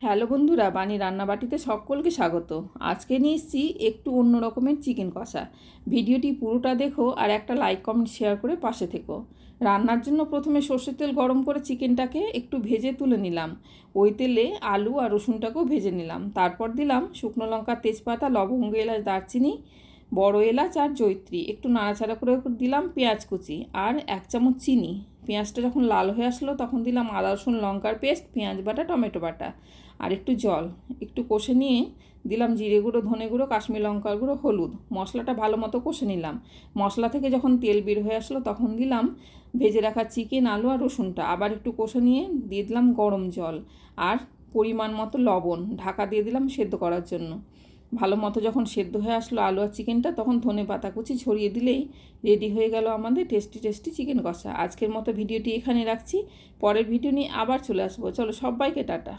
Hello বন্ধুরা, বানি রান্নাবাটিতে সকলকে স্বাগত। আজকে নিয়ে এসেছি একটু অন্য রকমের চিকেন কষা। ভিডিওটি পুরোটা দেখো আর একটা লাইক কমেন্ট শেয়ার করে পাশে থেকো। রান্নার জন্য প্রথমে সর্ষের তেল গরম করে চিকেনটাকে একটু ভেজে তুলে নিলাম। ওই তেলে আলু আর রসুনটাকেও ভেজে নিলাম। তারপর দিলাম শুকনো লঙ্কা, তেজপাতা, লবঙ্গ, এলাচ, দারচিনি, বড় এলাচ আর জয়িত্রী। একটু নাড়াচাড়া করে দিলাম পেঁয়াজ কুচি আর 1 চামচ চিনি। পেঁয়াজটা যখন লাল হয়ে আসলো তখন দিলাম আদা রসুন লঙ্কার পেস্ট, পেঁয়াজ বাটা, টমেটো বাটা আর একটু জল। একটু কষে নিয়ে দিলাম জিরে গুঁড়ো, ধনে গুঁড়ো, কাশ্মীর লঙ্কার গুঁড়ো, হলুদ। মশলাটা ভালো মতো কষে নিলাম। মশলা থেকে যখন তেল বের হয়ে আসলো তখন দিলাম ভেজে রাখা চিকেন, আলু আর রসুনটা। আবার একটু কষে নিয়ে দিয়ে দিলাম গরম জল আর পরিমাণ মতো লবণ। ঢাকা দিয়ে দিলাম সেদ্ধ করার জন্য। ভালো মতো যখন সেদ্ধ হয়ে আসলো আলু আর চিকেনটা, তখন ধনে পাতা কুচি ছড়িয়ে দিলেই রেডি হয়ে গেল আমাদের টেস্টি টেস্টি চিকেন কষা। আজকের মতো ভিডিওটি এখানে রাখছি। পরের ভিডিও নিয়ে আবার চলে আসবো। চলো, সবাইকে টাটা।